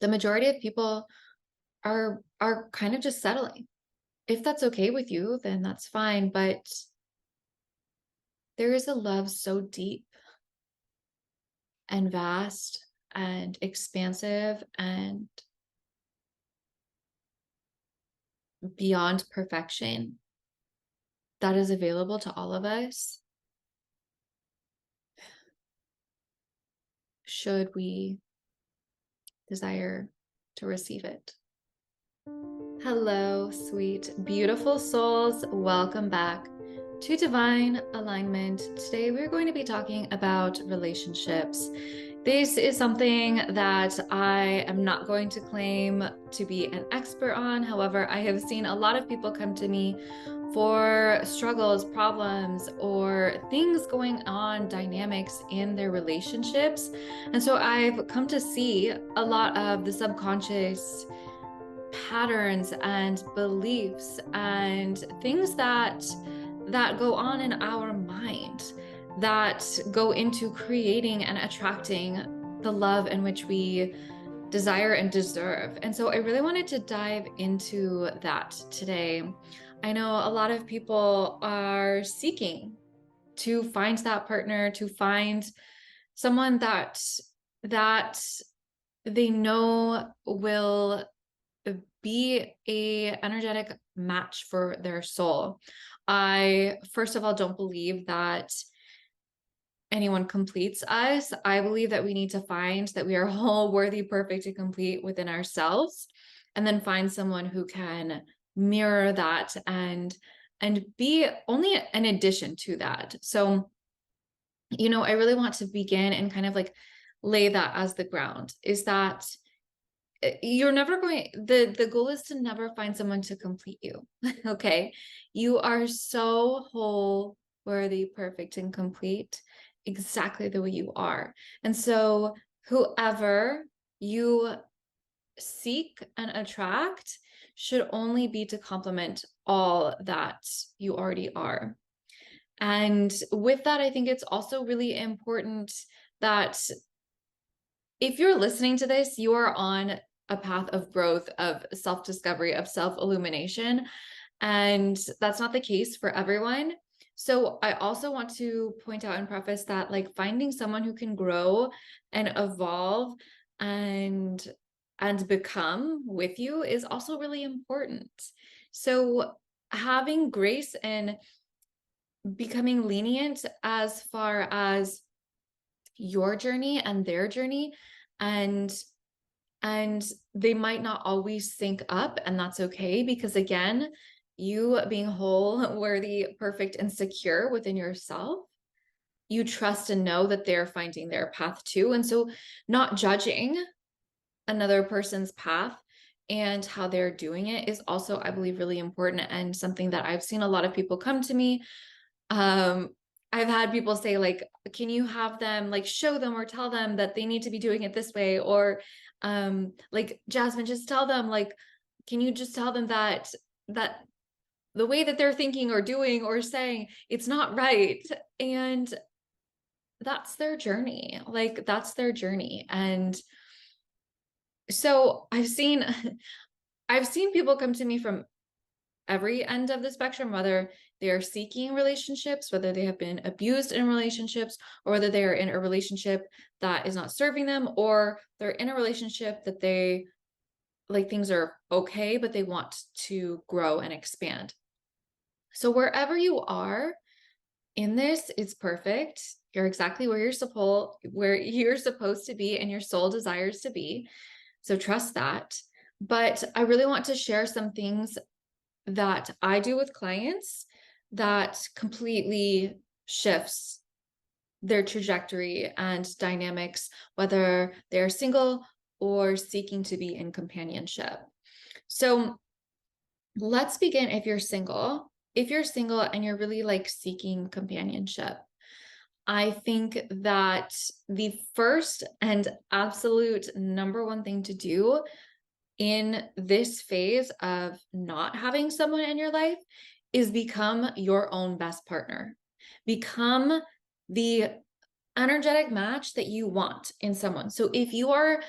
the majority of people are kind of just settling. If that's okay with you, then that's fine. But there is a love so deep and vast and expansive and beyond perfection that is available to all of us, should we desire to receive it. Hello, sweet, beautiful souls. Welcome back to Divine Alignment. Today, we're going to be talking about relationships. This is something that I am not going to claim to be an expert on. However, I have seen a lot of people come to me for struggles, problems, or things going on, dynamics in their relationships. And so I've come to see a lot of the subconscious patterns and beliefs and things that go on in our mind that go into creating and attracting the love in which we desire and deserve. And so I really wanted to dive into that today. I know a lot of people are seeking to find that partner, to find someone that they know will be a energetic match for their soul. I, first of all, don't believe that anyone completes us. I believe that we need to find that we are whole, worthy, perfect, and complete within ourselves, and then find someone who can mirror that and be only an addition to that. So, I really want to begin and kind of like lay that as the ground, is that you're never going, the goal is to never find someone to complete you. Okay, you are so whole, worthy, perfect, and complete exactly the way you are. And so whoever you seek and attract should only be to complement all that you already are. And with that, I think it's also really important that if you're listening to this, you are on a path of growth, of self-discovery, of self-illumination. And that's not the case for everyone. So I also want to point out and preface that, like, finding someone who can grow and evolve and become with you is also really important. So having grace and becoming lenient as far as your journey and their journey, and they might not always sync up, and that's okay, because again, you being whole, worthy, perfect, and secure within yourself, you trust and know that they're finding their path too. And so not judging another person's path and how they're doing it is also, I believe, really important, and something that I've seen a lot of people come to me. I've had people say, like, can you have them, like, show them or tell them that they need to be doing it this way? Or like, Jasmine, just tell them, like, can you just tell them that the way that they're thinking or doing or saying, it's not right. And that's their journey. Like, that's their journey. And so I've seen people come to me from every end of the spectrum, whether they are seeking relationships, whether they have been abused in relationships, or whether they are in a relationship that is not serving them, or they're in a relationship that they, like, things are okay, but they want to grow and expand. So wherever you are in this, it's perfect. You're exactly where you're supposed to be and your soul desires to be. So trust that. But I really want to share some things that I do with clients that completely shifts their trajectory and dynamics, whether they're single or seeking to be in companionship. So let's begin. If you're single and you're really, like, seeking companionship, I think that the first and absolute number one thing to do in this phase of not having someone in your life is become your own best partner. Become the energetic match that you want in someone. So if you are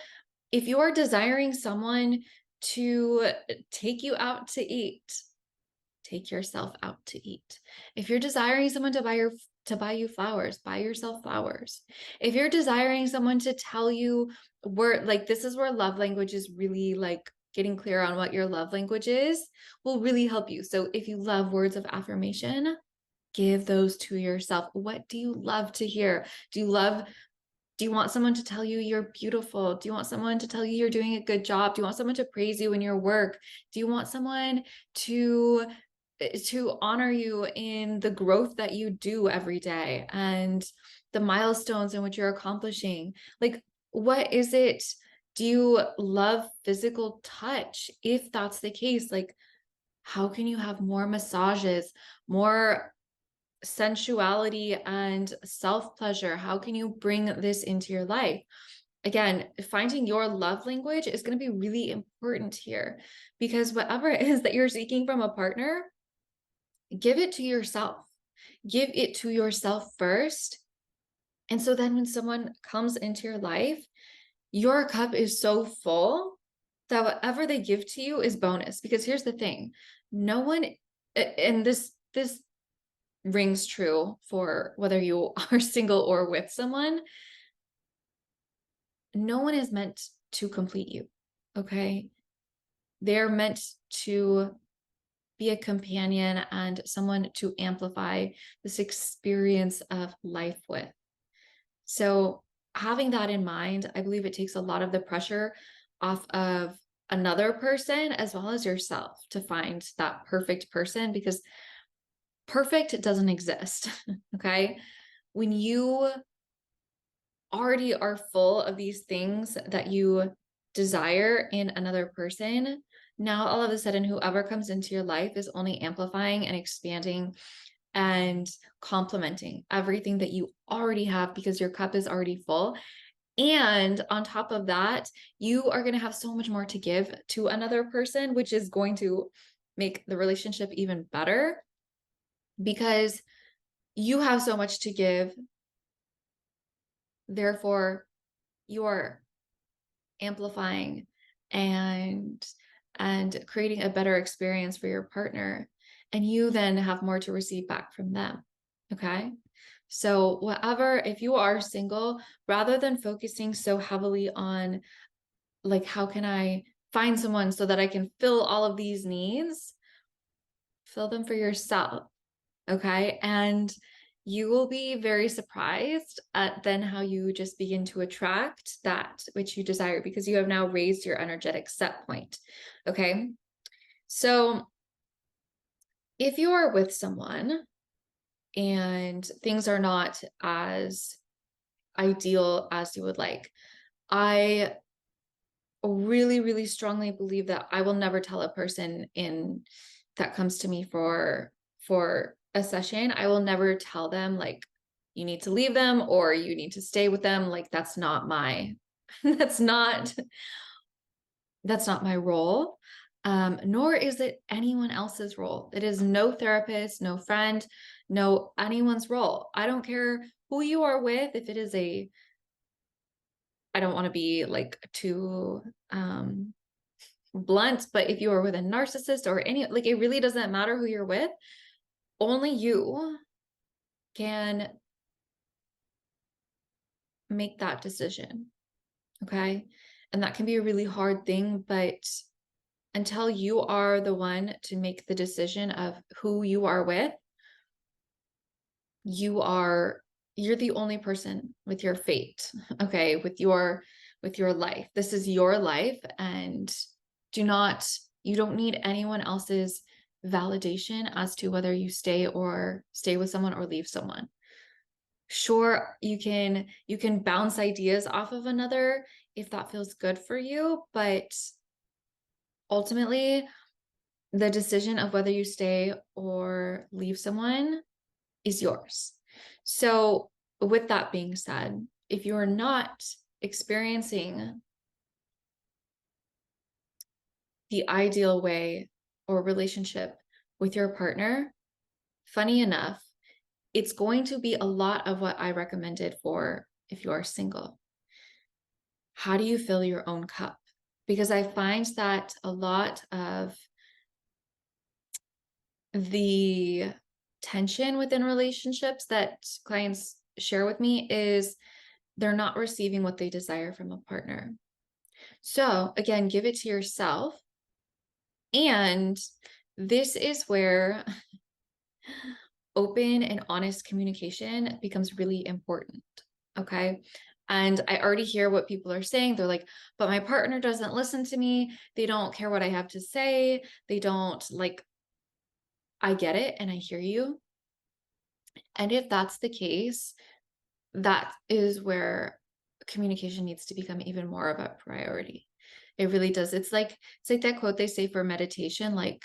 If you are desiring someone to take you out to eat, take yourself out to eat. If you're desiring someone to buy you flowers, buy yourself flowers. If you're desiring someone to tell you where, like, this is where love language is really like getting clear on what your love language is will really help you. So if you love words of affirmation, give those to yourself. What do you love to hear? Do you want someone to tell you you're beautiful? Do you want someone to tell you you're doing a good job? Do you want someone to praise you in your work? Do you want someone to honor you in the growth that you do every day and the milestones in which you're accomplishing? Like, what is it? Do you love physical touch? If that's the case, like, how can you have more massages, more sensuality and self-pleasure? How can you bring this into your life? Again, finding your love language is going to be really important here, because whatever it is that you're seeking from a partner, give it to yourself. Give it to yourself first. And so then when someone comes into your life, your cup is so full that whatever they give to you is bonus. Because here's the thing, no one, and this rings true for whether you are single or with someone, no one is meant to complete you. Okay. They're meant to be a companion and someone to amplify this experience of life with. So having that in mind, I believe it takes a lot of the pressure off of another person as well as yourself to find that perfect person, because perfect doesn't exist. Okay. When you already are full of these things that you desire in another person, now all of a sudden, whoever comes into your life is only amplifying and expanding and complementing everything that you already have, because your cup is already full. And on top of that, you are going to have so much more to give to another person, which is going to make the relationship even better, because you have so much to give. Therefore, you're amplifying and creating a better experience for your partner, and you then have more to receive back from them. Okay. So whatever, if you are single, rather than focusing so heavily on like, how can I find someone so that I can fill all of these needs, fill them for yourself. Okay. And you will be very surprised at then how you just begin to attract that which you desire, because you have now raised your energetic set point. Okay. So if you are with someone and things are not as ideal as you would like, I really, really strongly believe that I will never tell a person in that comes to me for a session, I will never tell them like, you need to leave them or you need to stay with them. Like, that's not my that's not my role. Nor is it anyone else's role. It is no therapist, no friend, no anyone's role. I don't care who you are with. If it is a, I don't want to be like too blunt, but if you are with a narcissist or any, like, it really doesn't matter who you're with. Only you can make that decision. Okay. And that can be a really hard thing, but until you are the one to make the decision of who you are with, you're the only person with your fate. Okay. With your life. This is your life, and you don't need anyone else's validation as to whether you stay with someone or leave someone. Sure, you can bounce ideas off of another if that feels good for you, but ultimately the decision of whether you stay or leave someone is yours. So with that being said, if you're not experiencing the ideal way or relationship with your partner, funny enough, it's going to be a lot of what I recommended for if you are single. how do you fill your own cup? Because I find that a lot of the tension within relationships that clients share with me is they're not receiving what they desire from a partner. So again, give it to yourself. And this is where open and honest communication becomes really important. Okay. And I already hear what people are saying. They're like, but my partner doesn't listen to me. They don't care what I have to say. They don't like, I get it and I hear you. And if that's the case, that is where communication needs to become even more of a priority. It really does. It's like that quote they say for meditation, like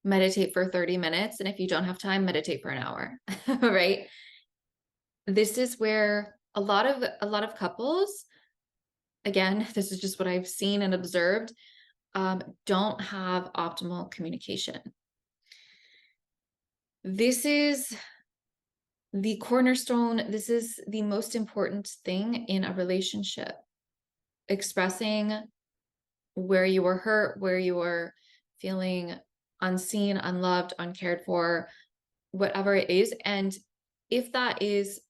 meditate for 30 minutes. And if you don't have time, meditate for an hour. Right. This is where a lot of couples, again, this is just what I've seen and observed, don't have optimal communication. This is the cornerstone. This is the most important thing in a relationship. Expressing where you were hurt, where you were feeling unseen, unloved, uncared for, whatever it is. And if that is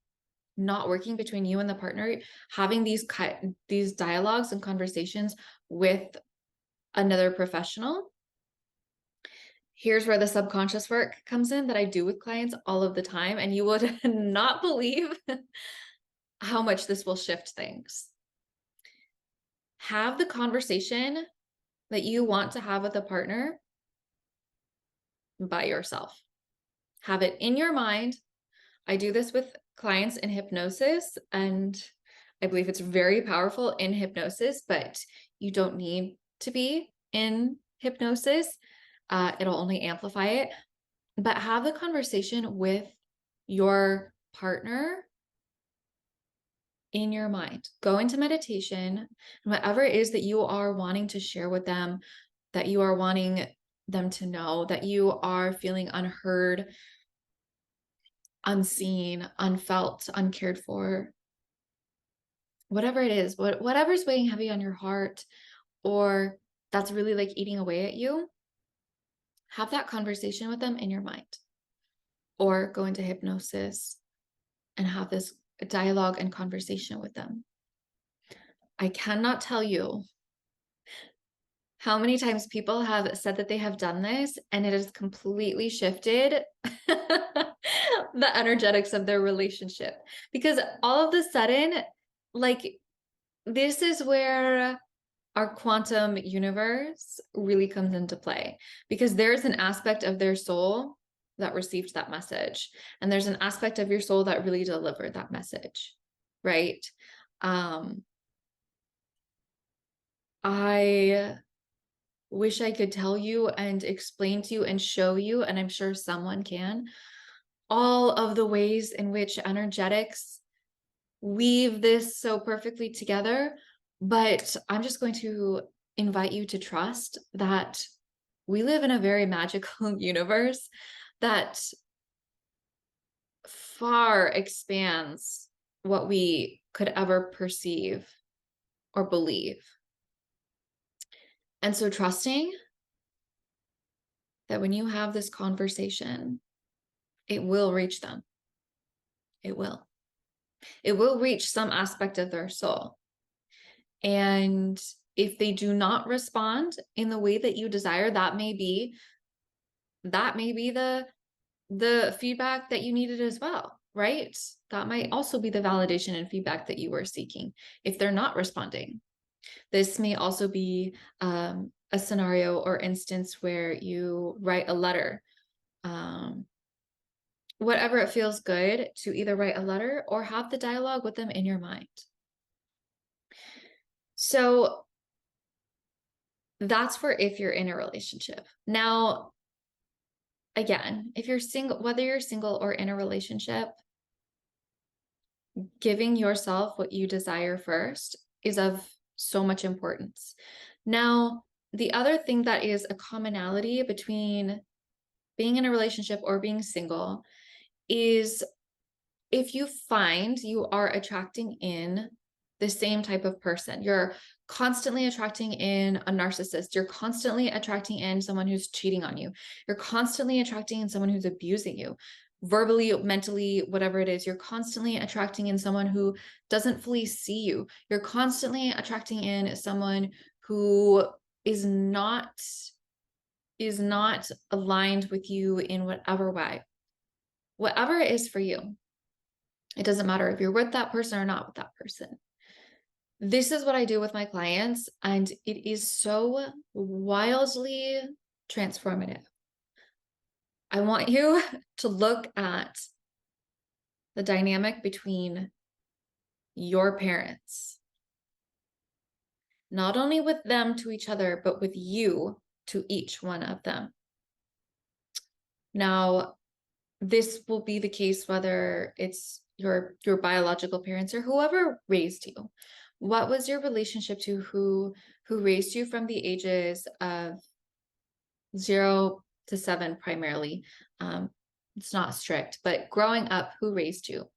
not working between you and the partner, having these dialogues and conversations with another professional. Here's where the subconscious work comes in that I do with clients all of the time. And you would not believe how much this will shift things. Have the conversation that you want to have with a partner by yourself. Have it in your mind. I do this with clients in hypnosis, and I believe it's very powerful in hypnosis, but you don't need to be in hypnosis. It'll only amplify it. But have the conversation with your partner in your mind. Go into meditation, and whatever it is that you are wanting to share with them, that you are wanting them to know, that you are feeling unheard, unseen, unfelt, uncared for, whatever it is, whatever's weighing heavy on your heart, or that's really like eating away at you, have that conversation with them in your mind, or go into hypnosis and have this dialogue and conversation with them. I cannot tell you how many times people have said that they have done this and it has completely shifted the energetics of their relationship. Because all of a sudden, like, this is where our quantum universe really comes into play, because there's an aspect of their soul that received that message, and there's an aspect of your soul that really delivered that message, right? I wish I could tell you and explain to you and show you, and I'm sure someone can, all of the ways in which energetics weave this so perfectly together. But I'm just going to invite you to trust that we live in a very magical universe that far expands what we could ever perceive or believe. And so trusting that when you have this conversation, it will reach them. It will. It will reach some aspect of their soul. And if they do not respond in the way that you desire, that may be the feedback that you needed as well, right? That might also be the validation and feedback that you were seeking if they're not responding. This may also be a scenario or instance where you write a letter. Whatever it feels good to either write a letter or have the dialogue with them in your mind. So that's for if you're in a relationship. Now, again, if you're single, whether you're single or in a relationship, giving yourself what you desire first is of so much importance. Now, the other thing that is a commonality between being in a relationship or being single is if you find you are attracting in the same type of person. You're constantly attracting in a narcissist. You're constantly attracting in someone who's cheating on you. You're constantly attracting in someone who's abusing you, verbally, mentally, whatever it is. You're constantly attracting in someone who doesn't fully see you. You're constantly attracting in someone who is not aligned with you in whatever way. Whatever it is for you. It doesn't matter if you're with that person or not with that person. This is what I do with my clients, and it is so wildly transformative. I want you to look at the dynamic between your parents, not only with them to each other, but with you to each one of them. Now, this will be the case whether it's your biological parents or whoever raised you. What was your relationship to who raised you from the ages of 0 to 7 primarily? It's not strict, but growing up, who raised you?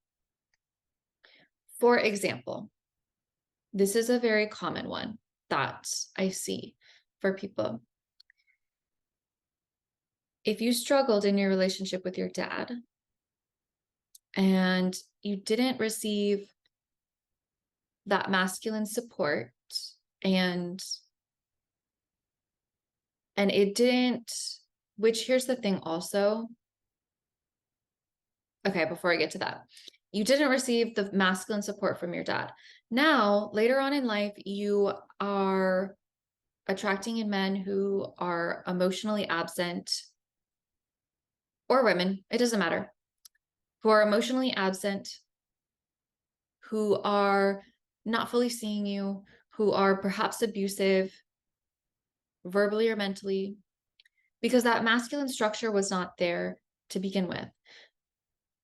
For example, this is a very common one that I see for people. If you struggled in your relationship with your dad and you didn't receive that masculine support and it didn't, which here's the thing also. Okay, before I get to that, you didn't receive the masculine support from your dad. Now, later on in life, you are attracting in men who are emotionally absent, or women, it doesn't matter, who are emotionally absent, who are not fully seeing you, who are perhaps abusive, verbally or mentally, because that masculine structure was not there to begin with.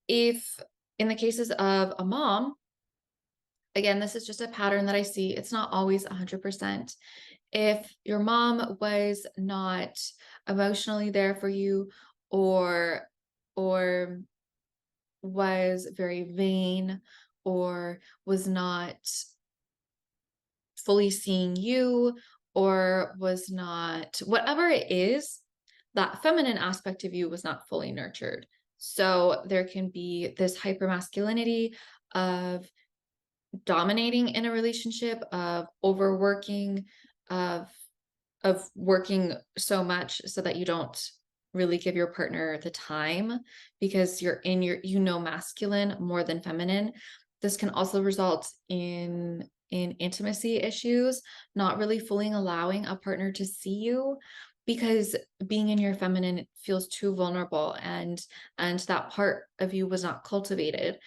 If in the cases of a mom, again, this is just a pattern that I see, it's not always 100%. If your mom was not emotionally there for you, or was very vain, or was not fully seeing you, or was not, whatever it is, that feminine aspect of you was not fully nurtured. So there can be this hypermasculinity of dominating in a relationship, of overworking, of working so much so that you don't really give your partner the time because you're in your, masculine more than feminine. This can also result in intimacy issues, not really fully allowing a partner to see you because being in your feminine feels too vulnerable, and that part of you was not cultivated.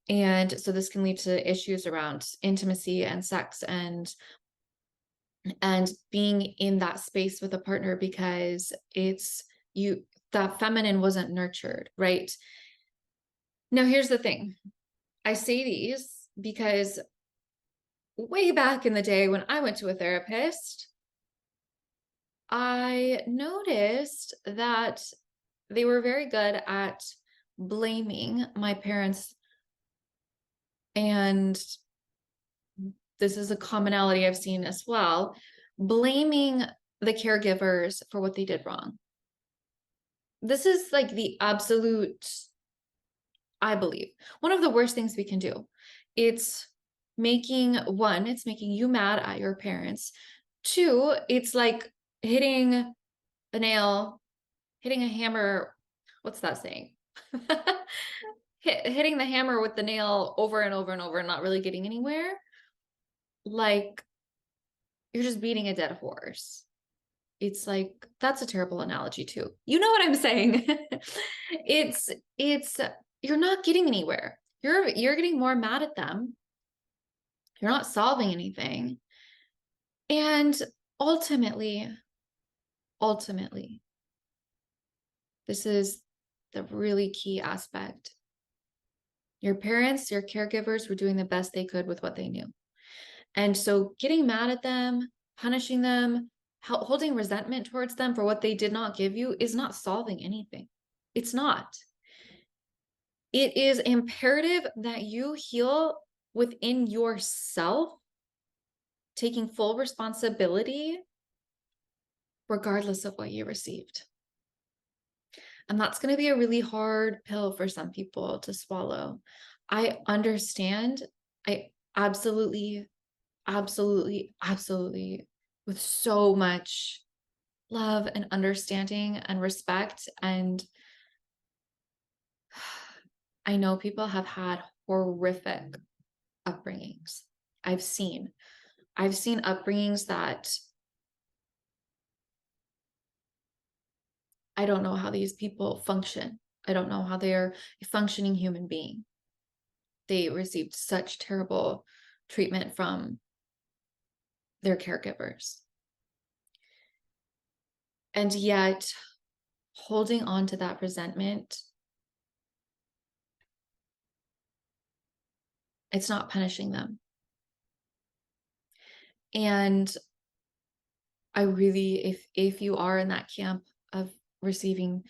And so this can lead to issues around intimacy and sex and being in that space with a partner because it's you, that feminine wasn't nurtured, right? Now, here's the thing. I say these because way back in the day when I went to a therapist, I noticed that they were very good at blaming my parents. And this is a commonality I've seen as well, blaming the caregivers for what they did wrong. This is like the absolute, I believe, one of the worst things we can do. It's making you mad at your parents. 2, it's like hitting a nail, hitting a hammer. What's that saying? Hitting the hammer with the nail over and over and over and not really getting anywhere. Like you're just beating a dead horse. It's like, that's a terrible analogy too. You know what I'm saying? it's you're not getting anywhere. You're getting more mad at them. You're not solving anything. And ultimately, this is the really key aspect. Your parents, your caregivers were doing the best they could with what they knew. And so getting mad at them, punishing them, holding resentment towards them for what they did not give you is not solving anything. It's not. It is imperative that you heal within yourself taking full responsibility regardless of what you received. And that's going to be a really hard pill for some people to swallow. I understand. I absolutely, absolutely, absolutely, with so much love and understanding and respect. And I know people have had horrific upbringings. I've seen. I've seen upbringings that I don't know how these people function. I don't know how they are a functioning human being. They received such terrible treatment from their caregivers. And yet, holding on to that resentment, it's not punishing them. And I really, if you are in that camp of receiving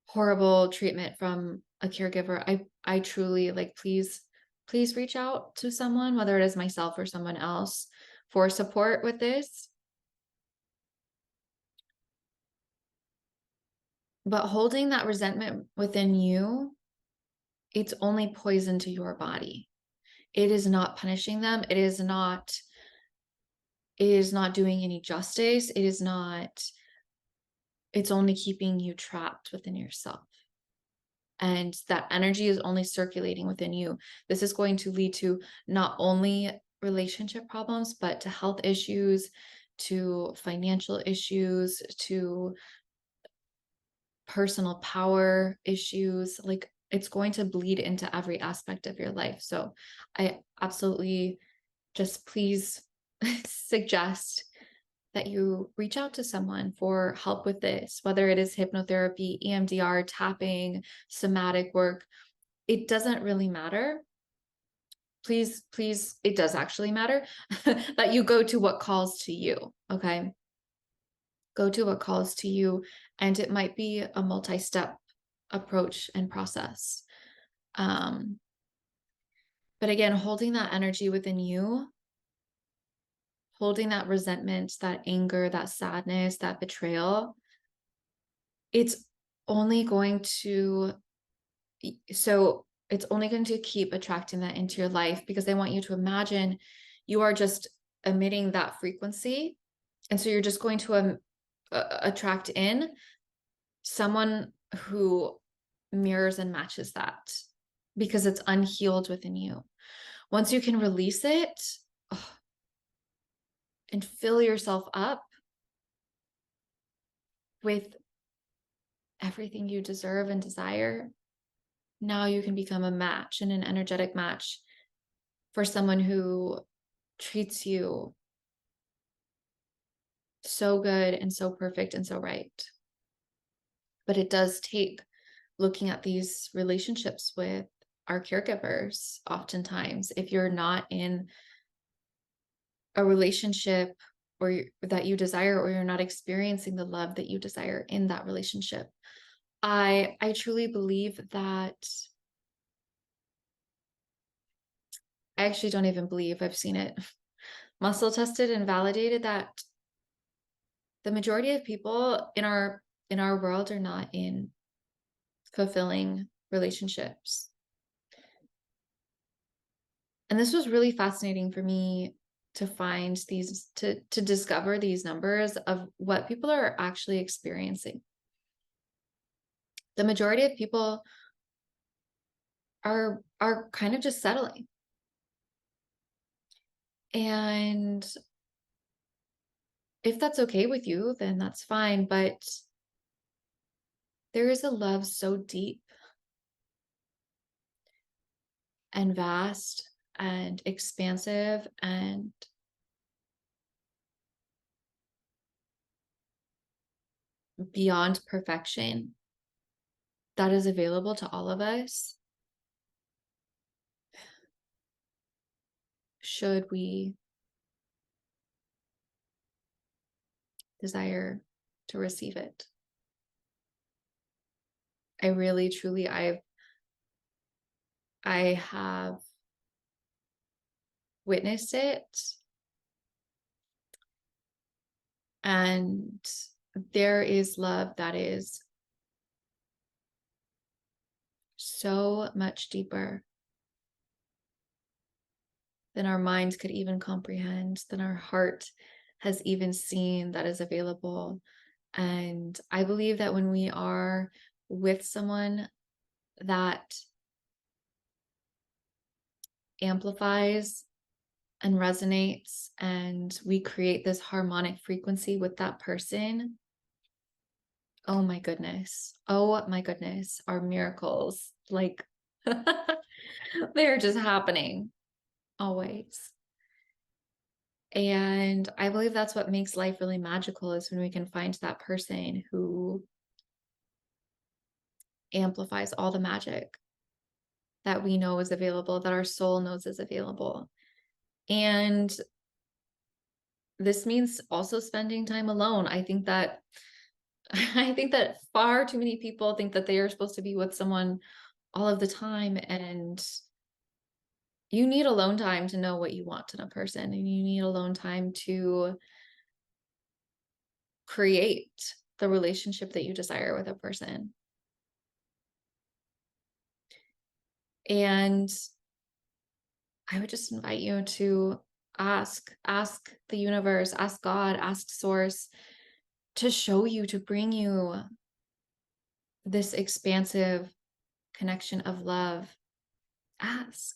horrible treatment from a caregiver, I truly like, please reach out to someone, whether it is myself or someone else, for support with this. But holding that resentment within you, it's only poison to your body. It is not punishing them. It is not doing any justice. It's only keeping you trapped within yourself. And that energy is only circulating within you. This is going to lead to not only relationship problems, but to health issues, to financial issues, to personal power issues. Like, it's going to bleed into every aspect of your life. So I absolutely just please suggest that you reach out to someone for help with this, whether it is hypnotherapy, EMDR, tapping, somatic work. It doesn't really matter. Please, it does actually matter that you go to what calls to you. Okay. Go to what calls to you. And it might be a multi-step approach and process. But again, holding that energy within you, holding that resentment, that anger, that sadness, that betrayal, it's only going to it's only going to keep attracting that into your life, because they want you to imagine you are just emitting that frequency. And so you're just going to attract in someone who mirrors and matches that, because it's unhealed within you. Once you can release it, and fill yourself up with everything you deserve and desire, now you can become a match, and an energetic match, for someone who treats you so good and so perfect and so right. But it does take looking at these relationships with our caregivers. Oftentimes, if you're not in a relationship or that you desire, or you're not experiencing the love that you desire in that relationship, I truly believe that, I actually don't even believe, I've seen it muscle tested and validated, that the majority of people in our world are not in fulfilling relationships. And this was really fascinating for me to find these, to discover these numbers of what people are actually experiencing. The majority of people are kind of just settling. And if that's okay with you, then that's fine. But there is a love so deep and vast and expansive and beyond perfection that is available to all of us, should we desire to receive it. I really, truly, I have witnessed it And there is love that is so much deeper than our minds could even comprehend, than our heart has even seen, that is available. And I believe that when we are with someone that amplifies and resonates, and we create this harmonic frequency with that person, oh my goodness, our miracles, like they're just happening always. And I believe that's what makes life really magical, is when we can find that person who amplifies all the magic that we know is available, that our soul knows is available. And this means also spending time alone. I think that far too many people think that they are supposed to be with someone all of the time, and you need alone time to know what you want in a person, and you need alone time to create the relationship that you desire with a person. And I would just invite you to ask the universe, ask God, ask source to show you, to bring you this expansive connection of love. Ask,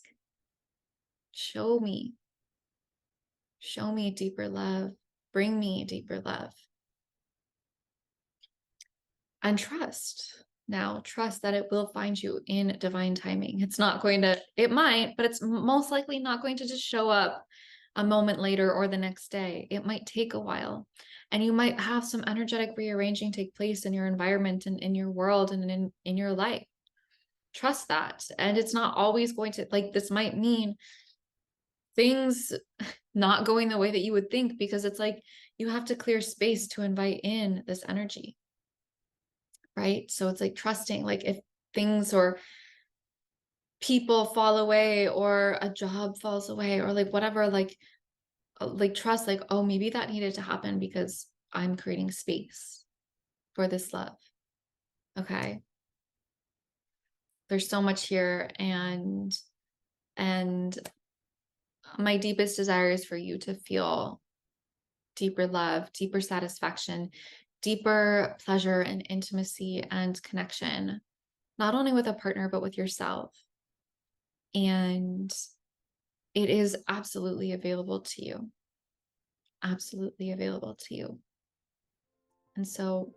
show me deeper love, bring me deeper love. And trust that it will find you in divine timing. It might, but it's most likely not going to just show up a moment later or the next day. It might take a while, and you might have some energetic rearranging take place in your environment and in your world and in your life. Trust that. And it's not always going to, like, this might mean things not going the way that you would think, because it's like you have to clear space to invite in this energy. Right? So it's like trusting, like if things or people fall away, or a job falls away, or like whatever, like trust, like, oh, maybe that needed to happen because I'm creating space for this love. Okay. There's so much here, and my deepest desire is for you to feel deeper love, deeper satisfaction, deeper pleasure and intimacy and connection, not only with a partner, but with yourself. And it is absolutely available to you. Absolutely available to you. And so,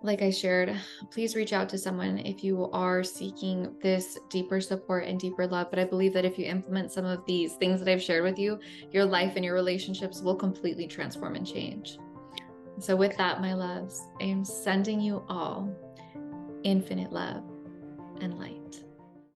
like I shared, please reach out to someone if you are seeking this deeper support and deeper love. But I believe that if you implement some of these things that I've shared with you, your life and your relationships will completely transform and change. So with that, my loves, I am sending you all infinite love and light.